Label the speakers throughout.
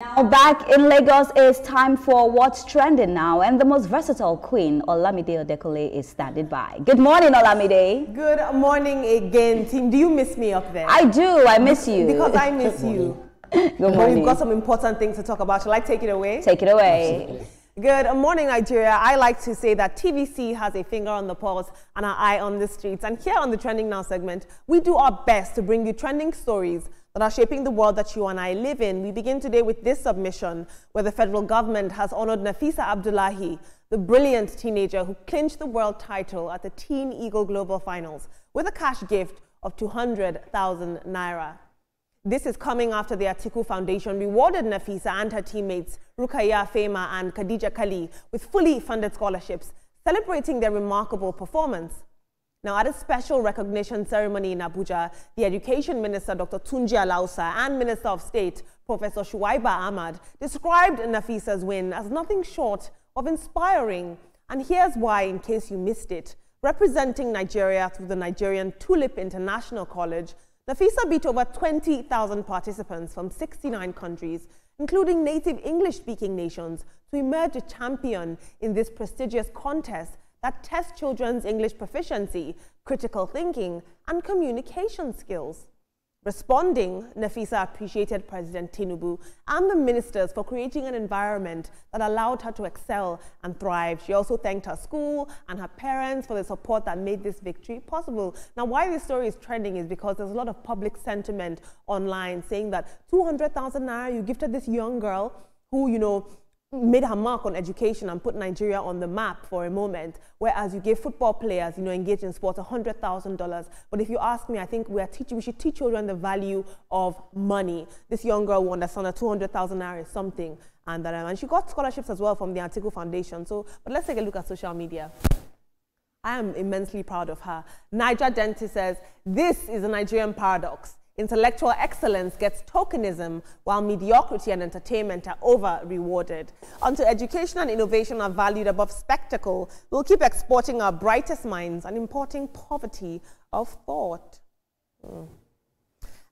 Speaker 1: Now back in Lagos, it's time for What's Trending Now, and the most versatile queen, Olamide Odekole, is standing by. Good morning, Olamide.
Speaker 2: Good morning again, team. Do you miss me up there?
Speaker 1: I do. I miss you.
Speaker 2: Because I miss you.
Speaker 1: Good morning.
Speaker 2: But we've got some important things to talk about. Shall I take it away?
Speaker 1: Take it away.
Speaker 2: Absolutely. Good morning, Nigeria. I like to say that TVC has a finger on the pulse and an eye on the streets. And here on the Trending Now segment, we do our best to bring you trending stories that are shaping the world that you and I live in. We begin today with this submission, where the federal government has honored Nafisa Abdullahi, the brilliant teenager who clinched the world title at the Teeneagle Global Finals with a cash gift of 200,000 naira. This is coming after the Atiku Foundation rewarded Nafisa and her teammates Rukaya Fema and Khadija Kali with fully funded scholarships, celebrating their remarkable performance. Now, at a special recognition ceremony in Abuja, the Education Minister, Dr. Tunji Alausa, and Minister of State, Professor Shuaiba Ahmad, described Nafisa's win as nothing short of inspiring. And here's why, in case you missed it. Representing Nigeria through the Nigerian Tulip International College, Nafisa beat over 20,000 participants from 69 countries, including native English-speaking nations, to emerge a champion in this prestigious contest that tests children's English proficiency, critical thinking, and communication skills. Responding, Nafisa appreciated President Tinubu and the ministers for creating an environment that allowed her to excel and thrive. She also thanked her school and her parents for the support that made this victory possible. Now, why this story is trending is because there's a lot of public sentiment online saying that 200,000 naira you gifted this young girl who, you know, made her mark on education and put Nigeria on the map for a moment, whereas you gave football players, you know, engaged in sports, $100,000. But if you ask me, I think we should teach children the value of money. This young girl will understand that 200,000 naira is something, and she got scholarships as well from the Atiku Foundation. So, but let's take a look at social media. I am immensely proud of her. Niger Dentist says, this is a Nigerian paradox. Intellectual excellence gets tokenism, while mediocrity and entertainment are over-rewarded. Until education and innovation are valued above spectacle, we'll keep exporting our brightest minds and importing poverty of thought.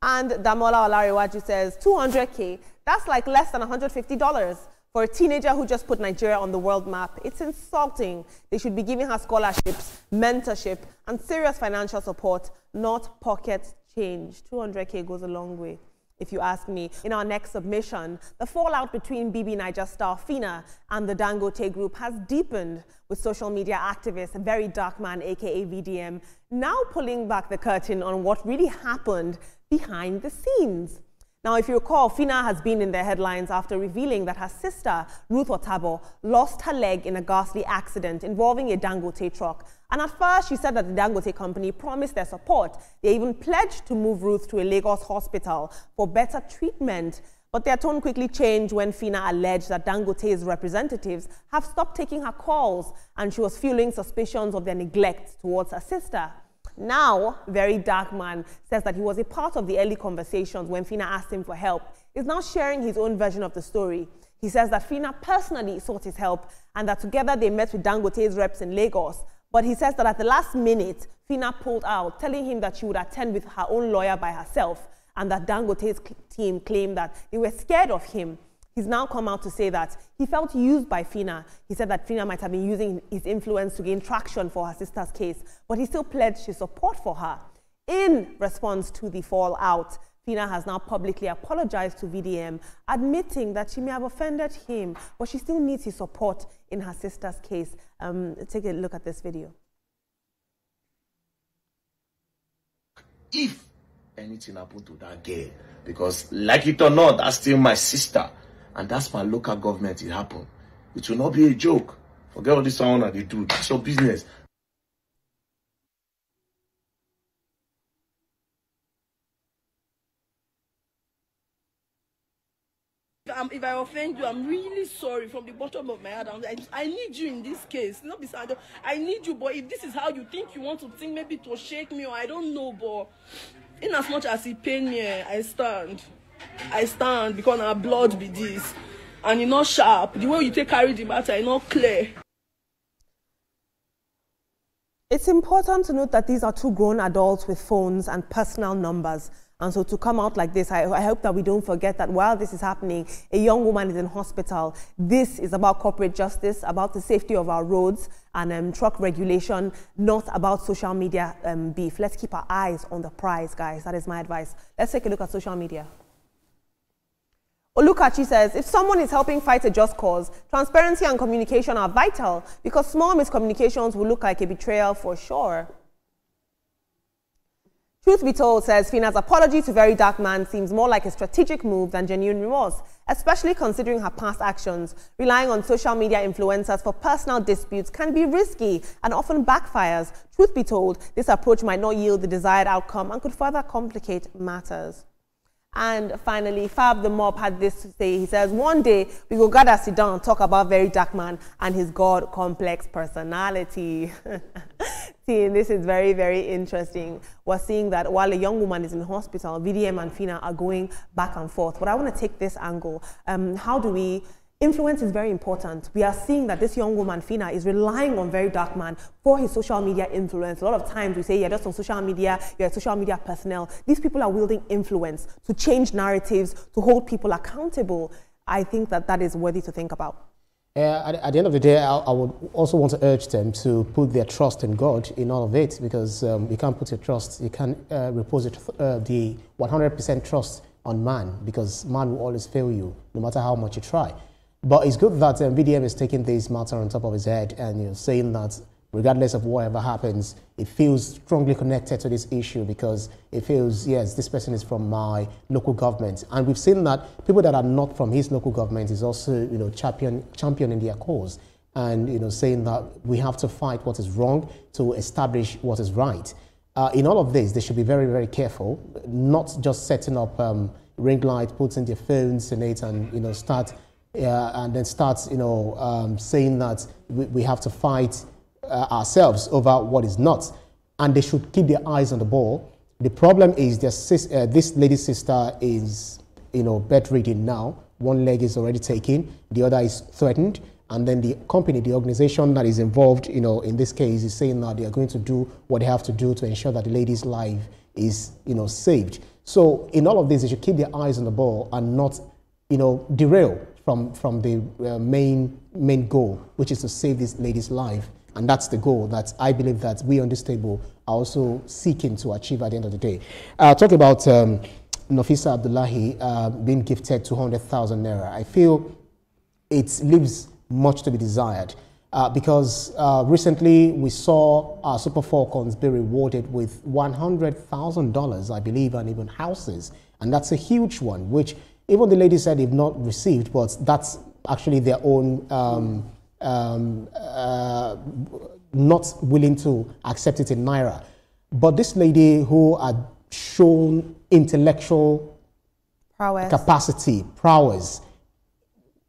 Speaker 2: And Damola Olariwaju says, 200K, that's like less than $150. For a teenager who just put Nigeria on the world map, it's insulting. They should be giving her scholarships, mentorship, and serious financial support, not pocket change. 200K goes a long way, if you ask me. In our next submission, the fallout between BB Niger star Phyna and the Dangote group has deepened, with social media activist, a very dark man, aka VDM, now pulling back the curtain on what really happened behind the scenes. Now, if you recall, Phyna has been in the headlines after revealing that her sister, Ruth Otabo, lost her leg in a ghastly accident involving a Dangote truck. And at first, she said that the Dangote company promised their support. They even pledged to move Ruth to a Lagos hospital for better treatment. But their tone quickly changed when Phyna alleged that Dangote's representatives have stopped taking her calls, and she was fueling suspicions of their neglect towards her sister. Now, very dark man says that he was a part of the early conversations when Phyna asked him for help. He's now sharing his own version of the story. He says that Phyna personally sought his help and that together they met with Dangote's reps in Lagos. But he says that at the last minute, Phyna pulled out, telling him that she would attend with her own lawyer by herself, and that Dangote's team claimed that they were scared of him. He's now come out to say that he felt used by Phyna. He said that Phyna might have been using his influence to gain traction for her sister's case, but he still pledged his support for her. In response to the fallout, Phyna has now publicly apologized to VDM, admitting that she may have offended him, but she still needs his support in her sister's case. Take a look at this video.
Speaker 3: If anything happened to that girl, because like it or not, that's still my sister. And that's my local government, it happened. It will not be a joke. Forget what this one they do. That's your business.
Speaker 4: If I offend you, I'm really sorry from the bottom of my heart. I need you in this case. Not beside, I need you, but if this is how you think you want to think, maybe to shake me, or I don't know, but in as much as it pain me, I stand because our blood be this, and you're not sharp. The way you take carry the matter, you're not clear.
Speaker 2: It's important to note that these are two grown adults with phones and personal numbers, And so to come out like this, I hope that we don't forget that while this is happening, a young woman is in hospital. This is about corporate justice, about the safety of our roads and truck regulation, not about social media beef. Let's keep our eyes on the prize, guys. That is my advice. Let's take a look at social media. Olukachi says, if someone is helping fight a just cause, transparency and communication are vital because small miscommunications will look like a betrayal for sure. Truth be told, says Phyna's apology to Very Dark Man seems more like a strategic move than genuine remorse, especially considering her past actions. Relying on social media influencers for personal disputes can be risky and often backfires. Truth be told, this approach might not yield the desired outcome and could further complicate matters. And finally, Fab the Mob had this to say. He says, one day we will gather, sit down, and talk about Very Dark Man and his God-complex personality. See, this is very, very interesting. We're seeing that while a young woman is in hospital, VDM and Phyna are going back and forth. But I want to take this angle. How do we... Influence is very important. We are seeing that this young woman, Phyna, is relying on Very Dark Man for his social media influence. A lot of times we say, you're just on social media, you're a social media personnel. These people are wielding influence to change narratives, to hold people accountable. I think that that is worthy to think about.
Speaker 5: At the end of the day, I would also want to urge them to put their trust in God in all of it, because you can't put your trust, you can't repose the 100% trust on man, because man will always fail you, no matter how much you try. But it's good that VDM is taking this matter on top of his head and saying that regardless of whatever happens, it feels strongly connected to this issue because it feels, yes, this person is from my local government. And we've seen that people that are not from his local government is also, championing their cause and, saying that we have to fight what is wrong to establish what is right. In all of this, they should be very, very careful, not just setting up ring light, putting their phones in it and, start saying that we have to fight ourselves over what is not. And they should keep their eyes on the ball. The problem is this lady's sister is, bedridden now. One leg is already taken, the other is threatened. And then the company, the organization that is involved, in this case is saying that they are going to do what they have to do to ensure that the lady's life is, saved. So in all of this, they should keep their eyes on the ball and not, derail from the main goal, which is to save this lady's life. And that's the goal that I believe that we on this table are also seeking to achieve at the end of the day. Talk about Nafisa Abdullahi being gifted 200,000 naira. I feel it leaves much to be desired because recently we saw our Super Falcons be rewarded with $100,000, I believe, and even houses. And that's a huge one, which even the lady said they've not received, but that's actually their own not willing to accept it in Naira. But this lady who had shown intellectual capacity, prowess,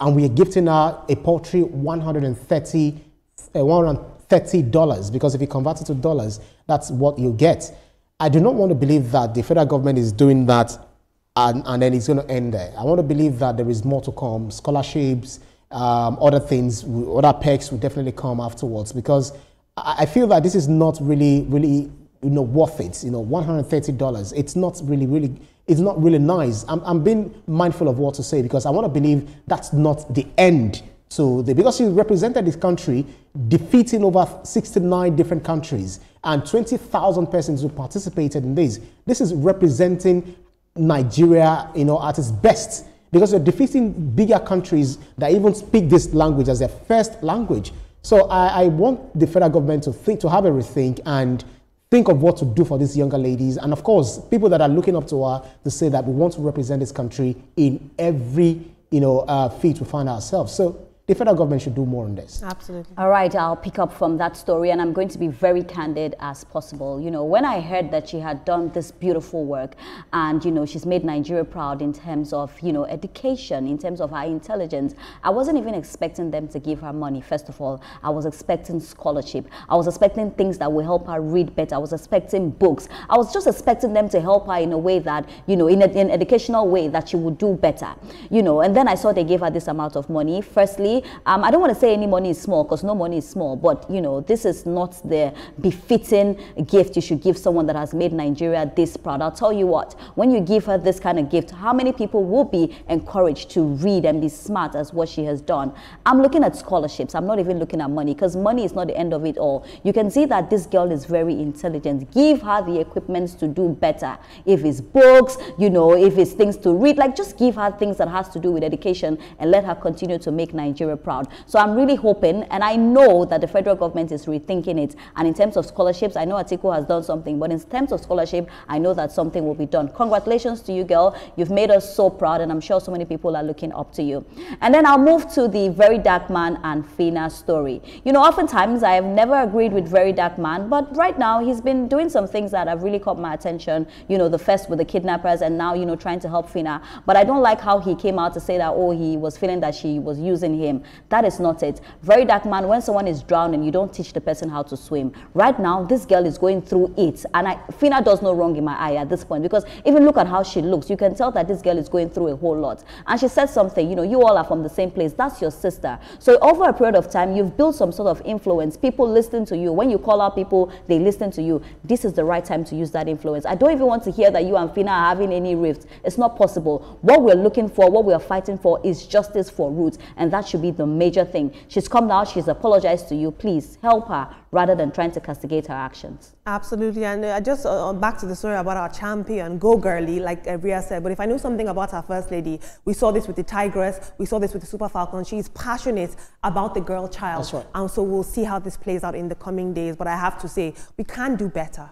Speaker 5: and we are gifting her a paltry $130, because if you convert it to dollars, that's what you get. I do not want to believe that the federal government is doing that and then it's going to end there. I want to believe that there is more to come. Scholarships, other things, other perks will definitely come afterwards, because I feel that this is not really worth it. $130. It's not really nice. I'm being mindful of what to say, because I want to believe that's not the end because she represented this country, defeating over 69 different countries and 20,000 persons who participated in this. This is representing Nigeria, at its best, because you're defeating bigger countries that even speak this language as their first language. So I want the federal government to have a rethink and think of what to do for these younger ladies. And of course, people that are looking up to her to say that we want to represent this country in every, feat we find ourselves. So the federal government should do more on this.
Speaker 2: Absolutely.
Speaker 1: All right, I'll pick up from that story, and I'm going to be very candid as possible. When I heard that she had done this beautiful work and, she's made Nigeria proud in terms of, education, in terms of her intelligence, I wasn't even expecting them to give her money. First of all, I was expecting scholarship. I was expecting things that will help her read better. I was expecting books. I was just expecting them to help her in a way that, in an educational way that she would do better, and then I saw they gave her this amount of money. Firstly, honestly, I don't want to say any money is small, because no money is small, but you know, this is not the befitting gift you should give someone that has made Nigeria this proud. I'll tell you what, when you give her this kind of gift, how many people will be encouraged to read and be smart as what she has done? I'm looking at scholarships. I'm not even looking at money, because money is not the end of it all. You can see that this girl is very intelligent. Give her the equipment to do better. If it's books, you know, if it's things to read, like just give her things that has to do with education and let her continue to make Nigeria proud. So I'm really hoping, and I know that the federal government is rethinking it. And in terms of scholarships, I know Atiku has done something, but in terms of scholarship, I know that something will be done. Congratulations to you, girl. You've made us so proud, and I'm sure so many people are looking up to you. And then I'll move to the Very Dark Man and Phyna story. You know, oftentimes I have never agreed with Very Dark Man, but right now he's been doing some things that have really caught my attention. You know, the first with the kidnappers, and now, you know, trying to help Phyna. But I don't like how he came out to say that, oh, he was feeling that she was using him. That is not it. Very Dark Man, when someone is drowning, you don't teach the person how to swim. Right now, this girl is going through it, and Phyna does no wrong in my eye at this point, because even look at how she looks. You can tell that this girl is going through a whole lot. And she said something, you know, you all are from the same place. That's your sister. So over a period of time, you've built some sort of influence. People listen to you. When you call out people, they listen to you. This is the right time to use that influence. I don't even want to hear that you and Phyna are having any rifts. It's not possible. What we're looking for, what we're fighting for is justice for Ruth, and that should be the major thing. She's come out, she's apologized to you. Please help her rather than trying to castigate her actions. Absolutely.
Speaker 2: And just back to the story about our champion, go girly, like Ria said. But if I know something about our First Lady, we saw this with the Tigress, we saw this with the Super Falcon. She's passionate about the girl child.
Speaker 5: That's right.
Speaker 2: And so we'll see how this plays out in the coming days. But I have to say, we can do better.